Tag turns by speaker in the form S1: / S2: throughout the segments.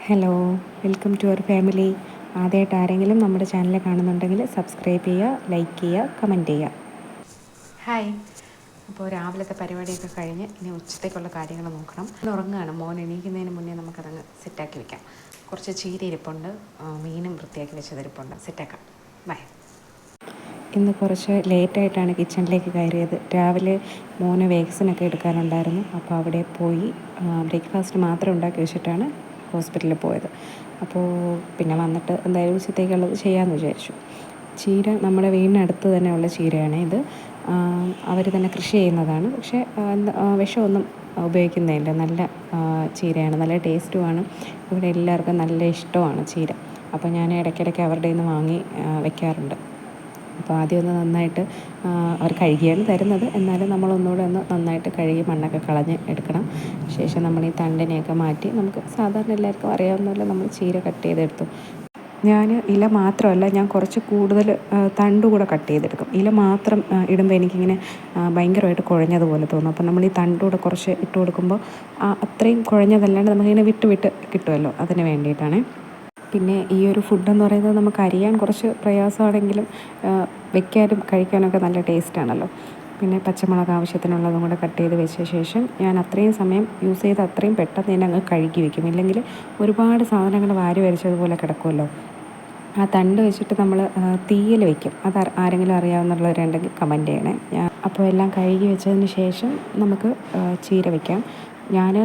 S1: Hello, welcome to our family. ആദ്യമായിട്ട് ആരെങ്കിലും നമ്മുടെ ചാനൽ കാണുന്നുണ്ടെങ്കിൽ സബ്സ്ക്രൈബ് ചെയ്യുക, ലൈക്ക് ചെയ്യുക, കമൻറ്റ് ചെയ്യുക. ഹായ്. അപ്പോൾ രാവിലത്തെ പരിപാടിയൊക്കെ കഴിഞ്ഞ് ഇനി ഉച്ചത്തേക്കുള്ള കാര്യങ്ങൾ നോക്കണം. ഉറങ്ങുകയാണ്. മോൻ എണീക്കുന്നതിന് മുന്നേ നമുക്കതങ്ങ് സെറ്റാക്കി വെക്കാം. കുറച്ച് ചീര ഇരിപ്പുണ്ട്, മീനും വൃത്തിയാക്കി വെച്ചതിരിപ്പുണ്ട്. സെറ്റാക്കാം. ബൈ. ഇന്ന് കുറച്ച് ലേറ്റായിട്ടാണ് കിച്ചണിലേക്ക് കയറിയത്. രാവിലെ മോന് വാക്സിനൊക്കെ എടുക്കാനുണ്ടായിരുന്നു. അപ്പോൾ അവിടെ പോയി ബ്രേക്ക്ഫാസ്റ്റ് മാത്രം ഉണ്ടാക്കി വെച്ചിട്ടാണ് ഹോസ്പിറ്റലിൽ പോയത്. അപ്പോൾ പിന്നെ വന്നിട്ട് എന്തായാലും ഉച്ചത്തേക്കുള്ളത് ചെയ്യാമെന്ന് വിചാരിച്ചു. ചീര നമ്മുടെ വീടിനടുത്ത് തന്നെ ഉള്ള ചീരയാണ് ഇത്. അവർ തന്നെ കൃഷി ചെയ്യുന്നതാണ്. പക്ഷേ വിഷമൊന്നും ഉപയോഗിക്കുന്നില്ല. നല്ല ചീരയാണ്, നല്ല ടേസ്റ്റുമാണ്. ഇവിടെ എല്ലാവർക്കും നല്ല ഇഷ്ടമാണ് ചീര. അപ്പോൾ ഞാൻ ഇടയ്ക്കിടയ്ക്ക് അവരുടെ നിന്ന് വാങ്ങി വയ്ക്കാറുണ്ട്. അപ്പോൾ ആദ്യം ഒന്ന് നന്നായിട്ട് അവർ കഴുകിയാണ് തരുന്നത്. എന്നാലും നമ്മളൊന്നുകൂടെ ഒന്ന് നന്നായിട്ട് കഴുകി മണ്ണൊക്കെ കളഞ്ഞ് എടുക്കണം. ശേഷം നമ്മൾ ഈ തണ്ടിനെയൊക്കെ മാറ്റി, നമുക്ക് സാധാരണ എല്ലാവർക്കും അറിയാവുന്ന പോലെ നമ്മൾ ചീര കട്ട് ചെയ്തെടുത്തു. ഞാൻ ഇല മാത്രമല്ല, ഞാൻ കുറച്ച് കൂടുതൽ തണ്ട് കൂടെ കട്ട് ചെയ്തെടുക്കും. ഇല മാത്രം ഇടുമ്പോൾ എനിക്കിങ്ങനെ ഭയങ്കരമായിട്ട് കുഴഞ്ഞതുപോലെ തോന്നും. അപ്പോൾ നമ്മൾ ഈ തണ്ടൂടെ കുറച്ച് ഇട്ട് കൊടുക്കുമ്പോൾ അത്രയും കുഴഞ്ഞതല്ലാണ്ട് നമുക്കിങ്ങനെ വിട്ട് കിട്ടുമല്ലോ, അതിന് വേണ്ടിയിട്ടാണ്. പിന്നെ ഈ ഒരു ഫുഡെന്ന് പറയുന്നത് നമുക്ക് അരിയാൻ കുറച്ച് പ്രയാസമാണെങ്കിലും വെക്കാനും കഴിക്കാനൊക്കെ നല്ല ടേസ്റ്റാണല്ലോ. പിന്നെ പച്ചമുളക് ആവശ്യത്തിനുള്ളതും കൂടെ കട്ട് ചെയ്ത് വെച്ച ശേഷം ഞാൻ അത്രയും സമയം യൂസ് ചെയ്ത് അത്രയും പെട്ടെന്ന് തന്നെ അങ്ങ് കഴുകി വെക്കും. ഇല്ലെങ്കിൽ ഒരുപാട് സാധനങ്ങൾ വാരി വരച്ചതുപോലെ കിടക്കുമല്ലോ. ആ തണ്ട് വെച്ചിട്ട് നമ്മൾ തീയിൽ വെക്കും. അത് ആരെങ്കിലും അറിയാവുന്നവരുണ്ടെങ്കിൽ കമൻറ്റ് ചെയ്യണേ. അപ്പോൾ എല്ലാം കഴുകി വെച്ചതിന് ശേഷം നമുക്ക് ചീര വയ്ക്കാം. ഞാൻ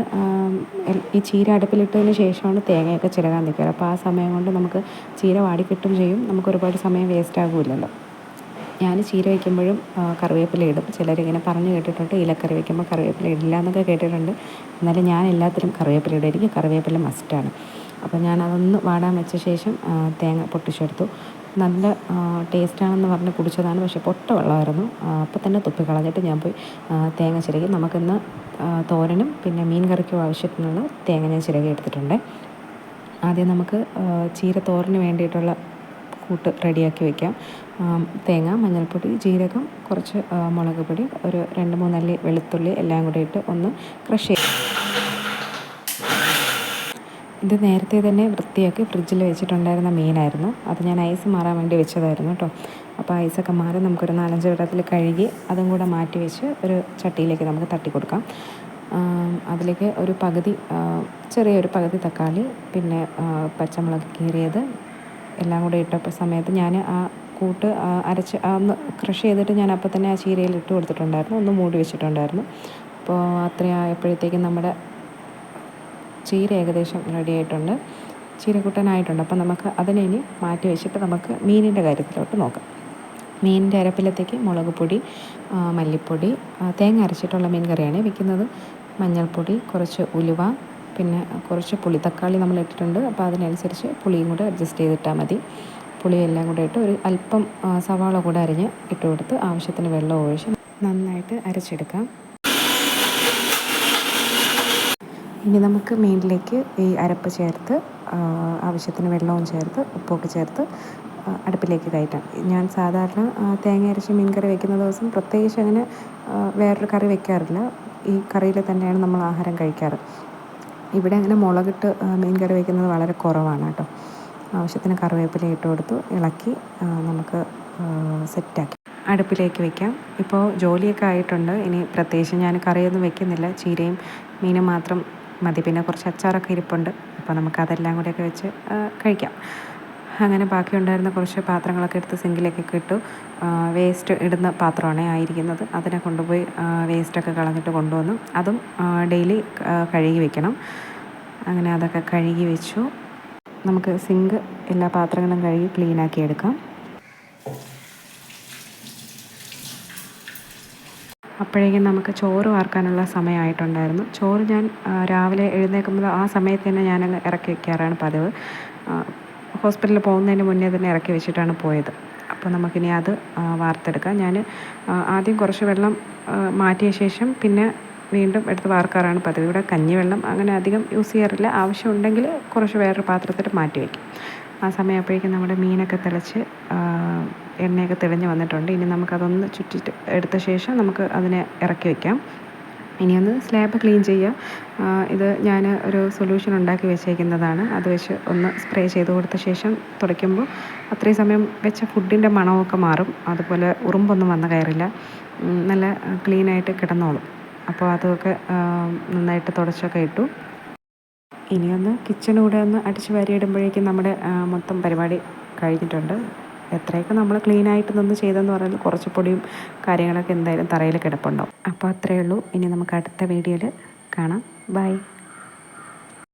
S1: ഈ ചീര അടുപ്പിലിട്ടതിന് ശേഷമാണ് തേങ്ങയൊക്കെ ചിരകാൻ നിൽക്കുക. അപ്പോൾ ആ സമയം കൊണ്ട് നമുക്ക് ചീര വാടി കിട്ടും ചെയ്യും. നമുക്ക് ഒരുപാട് സമയം വേസ്റ്റ് ആകുമല്ലോ. ഞാൻ ചീര വയ്ക്കുമ്പോഴും കറിവേപ്പില ഇടും. ചിലരിങ്ങനെ പറഞ്ഞു കേട്ടിട്ടുണ്ട് ഇലക്കറി വയ്ക്കുമ്പോൾ കറിവേപ്പില ഇടില്ല എന്നൊക്കെ കേട്ടിട്ടുണ്ട്. എന്നാലും ഞാൻ എല്ലാത്തിലും കറിവേപ്പില ഇടും. എനിക്ക് കറിവേപ്പില മസ്റ്റാണ്. അപ്പോൾ ഞാൻ അതൊന്ന് വാടാൻ വെച്ച ശേഷം തേങ്ങ പൊട്ടിച്ചെടുത്തു. നല്ല ടേസ്റ്റാണെന്ന് പറഞ്ഞ് കുടിച്ചതാണ്. പക്ഷേ പൊട്ട വെള്ളമായിരുന്നു. അപ്പോൾ തന്നെ തുപ്പി കളഞ്ഞിട്ട് ഞാൻ പോയി തേങ്ങ ചിരകി. നമുക്കിന്ന് തോരനും പിന്നെ മീൻ കറിക്കും ആവശ്യത്തിനുള്ള തേങ്ങ ഞാൻ ചിരകി എടുത്തിട്ടുണ്ട്. ആദ്യം നമുക്ക് ചീര തോരന് വേണ്ടിയിട്ടുള്ള കൂട്ട് റെഡിയാക്കി വയ്ക്കാം. തേങ്ങ, മഞ്ഞൾപ്പൊടി, ജീരകം, കുറച്ച് മുളക് പൊടി, ഒരു 2-3 അല്ലി വെളുത്തുള്ളി എല്ലാം കൂടി ഇട്ട് ഒന്ന് ക്രഷ് ചെയ്ത്. ഇത് നേരത്തെ തന്നെ വൃത്തിയാക്കി ഫ്രിഡ്ജിൽ വെച്ചിട്ടുണ്ടായിരുന്ന മീനായിരുന്നു. അത് ഞാൻ ഐസ് മാറാൻ വേണ്ടി വെച്ചതായിരുന്നു കേട്ടോ. അപ്പോൾ ഐസൊക്കെ മാറി നമുക്കൊരു 4-5 വെള്ളത്തിൽ കഴുകി അതും കൂടെ മാറ്റി വെച്ച് ഒരു ചട്ടിയിലേക്ക് നമുക്ക് തട്ടി കൊടുക്കാം. അതിലേക്ക് ഒരു ചെറിയൊരു പകുതി തക്കാളി, പിന്നെ പച്ചമുളക് കീറിയത് എല്ലാം കൂടെ ഇട്ടപ്പോൾ സമയത്ത് ഞാൻ ആ കൂട്ട് അരച്ച് ഒന്ന് ക്രഷ് ചെയ്തിട്ട് ഞാൻ അപ്പോൾ തന്നെ ആ ചീരയിൽ ഇട്ട് കൊടുത്തിട്ടുണ്ടായിരുന്നു. ഒന്ന് മൂടി വെച്ചിട്ടുണ്ടായിരുന്നു. അപ്പോൾ അത്രയും ആയപ്പോഴത്തേക്കും നമ്മുടെ ചീര ഏകദേശം റെഡി ആയിട്ടുണ്ട്. ചീരക്കൂട്ടാനായിട്ടുണ്ട്. അപ്പോൾ നമുക്ക് അതിനെ ഇനി മാറ്റി വെച്ചിട്ട് നമുക്ക് മീനിൻ്റെ കാര്യത്തിലോട്ട് നോക്കാം. മീനിൻ്റെ അരപ്പിലത്തേക്ക് മുളക് പൊടി, മല്ലിപ്പൊടി, തേങ്ങ അരച്ചിട്ടുള്ള മീൻ കറിയാണ് വെക്കുന്നത്. മഞ്ഞൾപ്പൊടി, കുറച്ച് ഉലുവ, പിന്നെ കുറച്ച് പുളി, തക്കാളി നമ്മൾ ഇട്ടിട്ടുണ്ട്. അപ്പോൾ അതിനനുസരിച്ച് പുളിയും കൂടെ അഡ്ജസ്റ്റ് ചെയ്തിട്ടാൽ മതി. പുളിയെല്ലാം കൂടെ ഇട്ട് ഒരു അല്പം സവാള കൂടെ അരിഞ്ഞ് ഇട്ട് കൊടുത്ത് ആവശ്യത്തിന് വെള്ളം ഒഴിച്ച് നന്നായിട്ട് അരച്ചെടുക്കാം. ഇനി നമുക്ക് മീനിലേക്ക് ഈ അരപ്പ് ചേർത്ത് ആവശ്യത്തിന് വെള്ളവും ചേർത്ത് ഉപ്പൊക്കെ ചേർത്ത് അടുപ്പിലേക്ക് കയറ്റാം. ഞാൻ സാധാരണ തേങ്ങ അരച്ച് മീൻ കറി വയ്ക്കുന്ന ദിവസം പ്രത്യേകിച്ച് അങ്ങനെ വേറൊരു കറി വയ്ക്കാറില്ല. ഈ കറിയിൽ തന്നെയാണ് നമ്മൾ ആഹാരം കഴിക്കാറ്. ഇവിടെ അങ്ങനെ മുളകിട്ട് മീൻ കറി വയ്ക്കുന്നത് വളരെ കുറവാണ് കേട്ടോ. ആവശ്യത്തിന് കറിവേപ്പില ഇട്ട് കൊടുത്തു ഇളക്കി നമുക്ക് സെറ്റാക്കി അടുപ്പിലേക്ക് വയ്ക്കാം. ഇപ്പോൾ ജോലിയൊക്കെ ആയിട്ടുണ്ട്. ഇനി പ്രത്യേകിച്ച് ഞാൻ കറിയൊന്നും വെക്കുന്നില്ല. ചീരയും മീനും മാത്രം മതി. പിന്നെ കുറച്ച് അച്ചാറൊക്കെ ഇരിപ്പുണ്ട്. അപ്പോൾ നമുക്കതെല്ലാം കൂടെയൊക്കെ വെച്ച് കഴിക്കാം. അങ്ങനെ ബാക്കിയുണ്ടായിരുന്ന കുറച്ച് പാത്രങ്ങളൊക്കെ എടുത്ത് സിങ്കിലേക്ക് ഇട്ടു. വേസ്റ്റ് ഇടുന്ന പാത്രമാണ് ആയിരിക്കുന്നത്. അതിനെ കൊണ്ടുപോയി വേസ്റ്റൊക്കെ കളഞ്ഞിട്ട് കൊണ്ടുവന്നു. അതും ഡെയിലി കഴുകി വെക്കണം. അങ്ങനെ അതൊക്കെ കഴുകി വെച്ചു. നമുക്ക് സിങ്ക് എല്ലാ പാത്രങ്ങളും കഴുകി ക്ലീനാക്കി എടുക്കാം. അപ്പോഴേക്കും നമുക്ക് ചോറ് വാർക്കാനുള്ള സമയമായിട്ടുണ്ടായിരുന്നു. ചോറ് ഞാൻ രാവിലെ എഴുന്നേൽക്കുമ്പോൾ ആ സമയത്ത് തന്നെ ഞാനങ്ങ് ഇറക്കി വയ്ക്കാറാണ് പതിവ്. ഹോസ്പിറ്റലിൽ പോകുന്നതിന് മുന്നേ തന്നെ ഇറക്കി വെച്ചിട്ടാണ് പോയത്. അപ്പോൾ നമുക്കിനി അത് വാർത്തെടുക്കാം. ഞാൻ ആദ്യം കുറച്ച് വെള്ളം മാറ്റിയ ശേഷം പിന്നെ വീണ്ടും എടുത്ത് വാർക്കാറാണ് പതിവ്. ഇവിടെ കഞ്ഞിവെള്ളം അങ്ങനെ അധികം യൂസ് ചെയ്യാറില്ല. ആവശ്യമുണ്ടെങ്കിൽ കുറച്ച് വേറൊരു പാത്രത്തിൽ മാറ്റി വയ്ക്കും. ആ സമയപ്പോഴേക്കും നമ്മുടെ മീനൊക്കെ തിളച്ച് എണ്ണയൊക്കെ തെളിഞ്ഞ് വന്നിട്ടുണ്ട്. ഇനി നമുക്കതൊന്ന് ചുറ്റിട്ട് എടുത്ത ശേഷം നമുക്ക് അതിനെ ഇറക്കി വയ്ക്കാം. ഇനിയൊന്ന് സ്ലാബ് ക്ലീൻ ചെയ്യുക. ഇത് ഞാൻ ഒരു സൊല്യൂഷൻ ഉണ്ടാക്കി വെച്ചേക്കുന്നതാണ്. അത് വെച്ച് ഒന്ന് സ്പ്രേ ചെയ്ത് കൊടുത്ത ശേഷം തുടയ്ക്കുമ്പോൾ അത്രയും സമയം വെച്ച ഫുഡിൻ്റെ മണമൊക്കെ മാറും. അതുപോലെ ഉറുമ്പൊന്നും വന്ന് കയറില്ല. നല്ല ക്ലീനായിട്ട് കിടന്നോളും. അപ്പോൾ അതൊക്കെ നന്നായിട്ട് തുടച്ചൊക്കെ ഇട്ടു. ഇനിയൊന്ന് കിച്ചണൂടെ ഒന്ന് അടിച്ച് വാരിയിടുമ്പോഴേക്കും നമ്മുടെ മൊത്തം പരിപാടി കഴിഞ്ഞിട്ടുണ്ട്. എത്രയൊക്കെ നമ്മൾ ക്ലീനായിട്ട് നിന്ന് ചെയ്തെന്ന് പറഞ്ഞാൽ കുറച്ച് പൊടിയും കാര്യങ്ങളൊക്കെ എന്തായാലും തറയിൽ കിടപ്പുണ്ടാവും. അപ്പോൾ അത്രയേ ഉള്ളൂ. ഇനി നമുക്ക് അടുത്ത വീഡിയോയിൽ കാണാം. ബൈ.